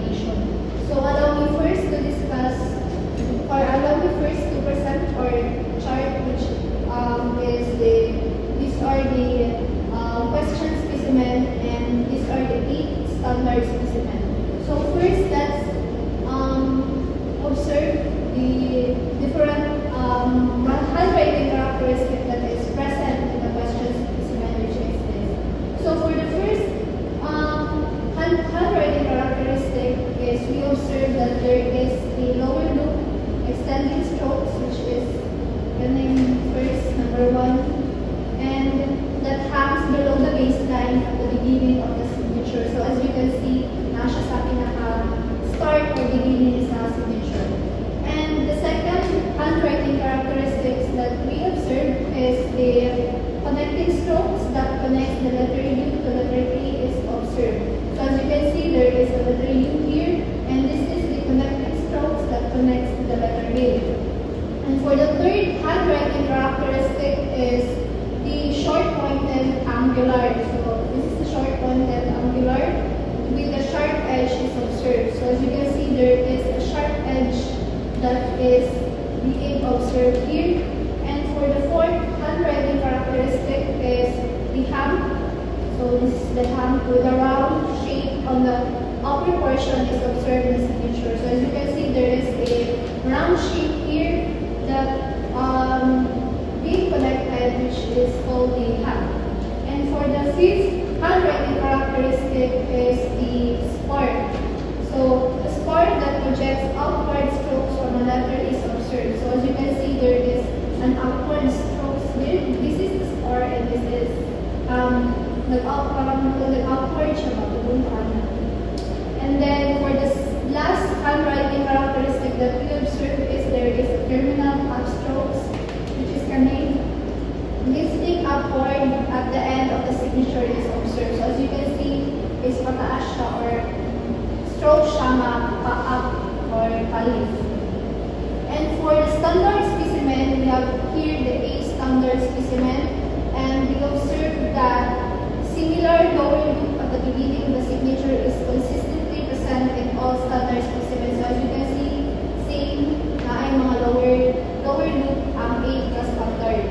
examination. So allow me first to discuss, or allow me first to present our chart, which these are the question specimen, and these are the 8 standard specimen. So first, let's observe the different handwriting characteristic that is present in the question specimen, which is this. So for the first handwriting characteristic is we observe that there is a lower loop extending strokes, which is the name first, number 1, and that hangs below the baseline at the beginning of the signature. So as you can see, nasa sa pinaka-start or beginning is na signature. And the second handwriting characteristics that we observe is the connecting strokes that connects the letter U to letter T is observed. So as you can see, there is a letter U here, and this is the connecting strokes that connects to the letter A. And for the third handwriting characteristic is the short-pointed angular. So this is the short-pointed angular with the sharp edge is observed. So as you can see, there is a sharp edge that is being observed here. And for the fourth handwriting characteristic is the hump. So this is the hump with a round shape on the upper portion is observed in the signature. So as you can see, there is a round shape here that being connected, which is called the hump. And for the fifth handwriting characteristic is the spark. So the spark that projects outward strokes from a letter is observed. So as you can see, there is an upward strokes here. This is the spark, and this is nag-outward siya matulong kanan. And then for the last handwriting characteristic that we observe is there is a terminal upstrokes, which is kanina lifting upward at the end of the signature is observed. So as you can see, is pataas siya or stroke siya pa-up or pa-lift. And for the standard specimen, we have here the A standard specimen, and we observe that singular lower loop at the beginning of the signature is consistently present in all standard specimens. So as you can see, same na ay mga lower loop ang A plus standard.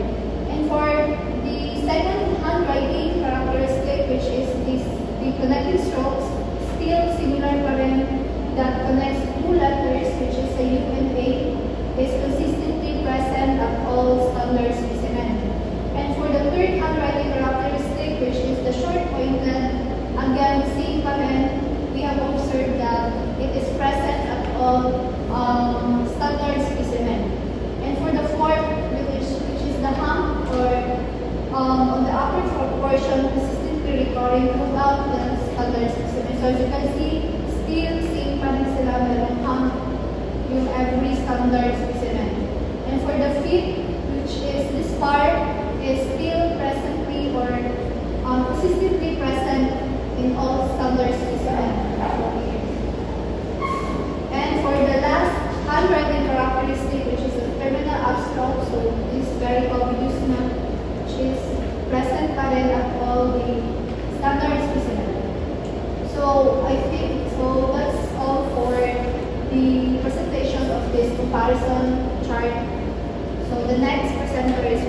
And for the second handwriting characteristic, which is the connecting strokes, still similar pa rin, that connects two letters, which is a U and A, is consistently present at all standard specimen. And for the third handwriting characteristic, which is the short pointed, again, same pa rin, we have observed that it is present at all standard specimen. And for the fourth, which is the hump, or on the upper portion, consistently recurring throughout the standard specimen. So as you can see, still same pa rin sila, merong hump yung every standard specimen. And for the fifth, which is this part, is still presently or consistently present in all standard specimen. And for the last handwriting characteristic, which is a terminal upstroke, so this is very obvious na, which is present pa rin at all the standard specimen. So I think that's all for the presentation of this comparison chart. So the next presenter is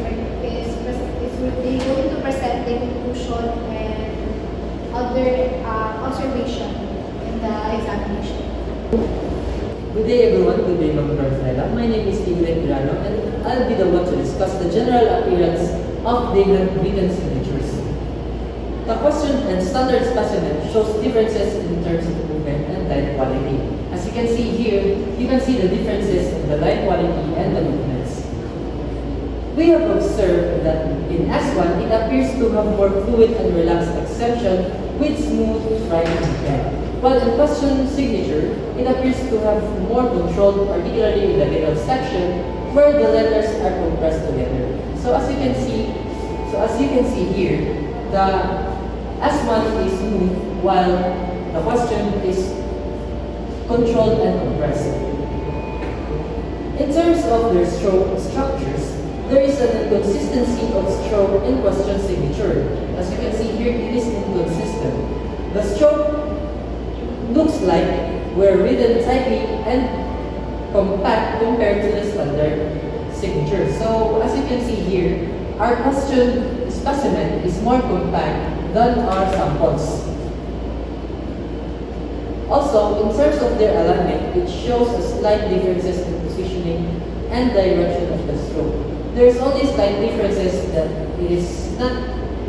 going to present the conclusion and other observation in the examination. Good day everyone, good day Ma'am Rafaela. My name is Ingrid Milano, and I'll be the one to discuss the general appearance of the handwritten signatures. The question and standard specimen shows differences in terms of movement and line quality. As you can see here, you can see the differences in the line quality and the movements. We have observed that in S1, it appears to have more fluid and relaxed exception with smooth writing pen. While in question signature, it appears to have more control, particularly in the middle section, where the letters are compressed together. So as you can see here, the S1 is smooth, while the question is controlled and compressed. In terms of their stroke structures, there is an inconsistency of stroke in question signature. As you can see here, it is inconsistent. The stroke looks like were written tightly and compact compared to the standard signature. So as you can see here, our question specimen is more compact than our samples. Also, in terms of their alignment, it shows a slight differences in positioning and direction of the stroke. There's only slight differences that it is not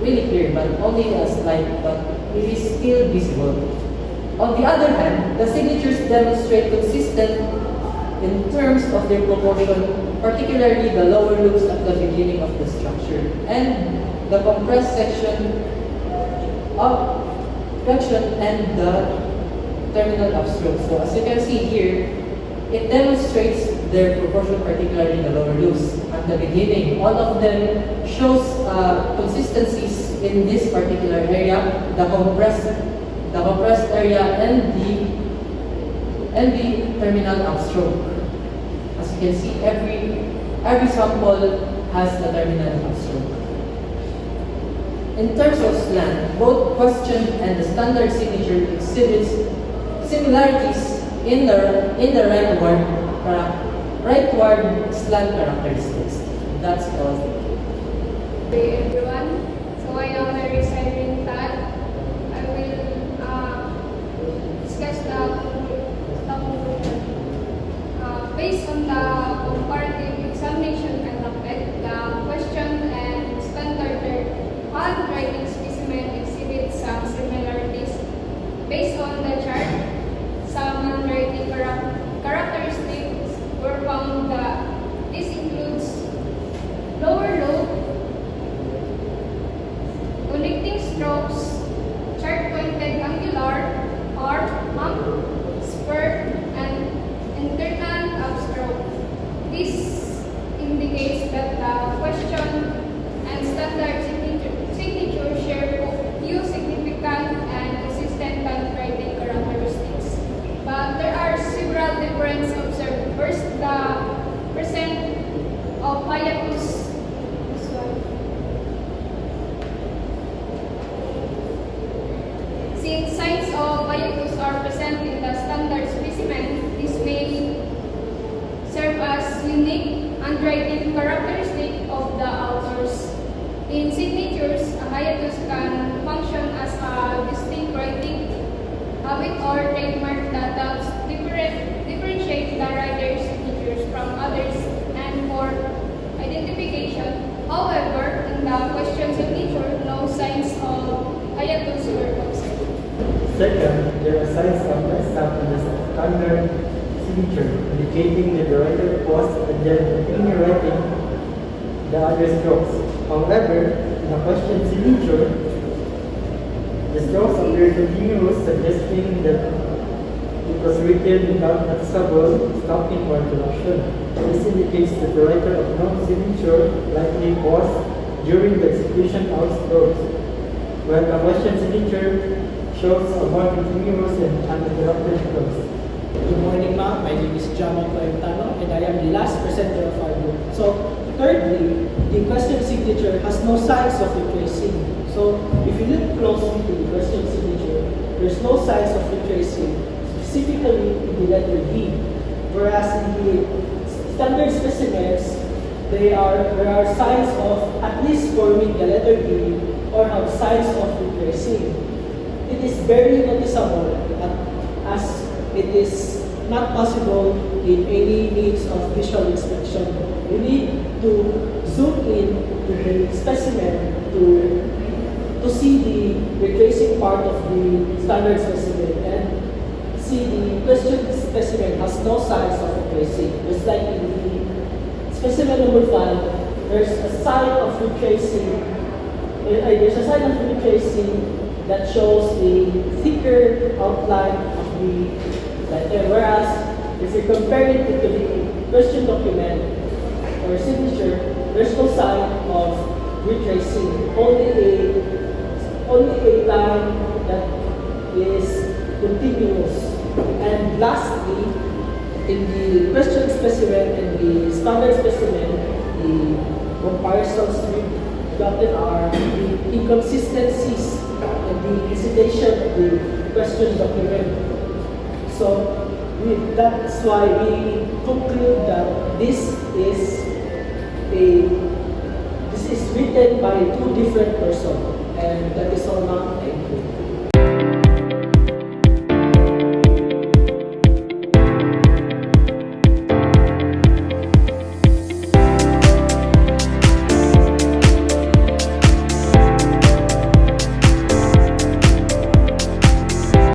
really clear, but only a slight, but it is still visible. On the other hand, the signatures demonstrate consistent in terms of their proportion, particularly the lower loops at the beginning of the structure and the compressed section and the terminal upstroke. So as you can see here, it demonstrates their proportion, particularly the lower loops at the beginning. All of them shows consistencies in this particular area, the compressed area and the terminal upstroke. As you can see, every sample has the terminal upstroke. In terms of slant, both question and the standard signature exhibits similarities in the rightward slant characteristics. That's all. Hey everyone, so I am Mary Cyrene Tad. I will discuss the conclusion. Based on the comparative examination conducted, the question and standard handwriting specimen exhibit some similarities. Based on the chart, some handwriting characteristics were found that this includes lower lobe, connecting strokes, chart-pointed angular, arc, hump, spur, and internal upstroke. This indicates that the question and standard signature share few significant and consistent handwriting characteristics. But there are several differences observed. First, the percent of hiatus. Since signs of hiatus are present in the standard specimen, this may serve as unique handwriting characteristic of the authors. In signatures, a hiatus can function as a distinct writing habit or trademark that helps differentiate the writer's signatures from others and for identification. However, in the question signature, no signs of hiatus were observed. Second, there are signs of mess up in the standard signature, indicating that the writer paused and then continued writing the other strokes. However, in the question signature, the strokes appear continuous, suggesting that it was written without noticeable stopping or interruption. This indicates that the writer of no signature likely paused during the execution of strokes, while the question signature shows a more continuous and uninterrupted strokes. Good morning, ma'am. My name is Jamal Coentano, and I am the last presenter of our group. So, thirdly, the question signature has no signs of retracing. So, if you look closely to the question signature, there's no signs of retracing, specifically in the letter D. Whereas in the standard specimens, there are signs of at least forming the letter D or have signs of retracing. It is very noticeable as it is not possible in any means of visual inspection. You need to zoom in to the specimen to see the retracing part of the standard specimen and see the question specimen has no signs of retracing. Just like in the specimen number 5, there's a sign of retracing. There's a sign of retracing that shows the thicker outline of the letter. Whereas, if you compare it to the question document or signature, there's no sign of retracing. Only a line that is continuous. And lastly, in the question specimen and the standard specimen, the comparisons gotten are the inconsistencies and the hesitation of the question document. So that's why we conclude that this is written by two different persons, and that is all, ma'am. Thank you.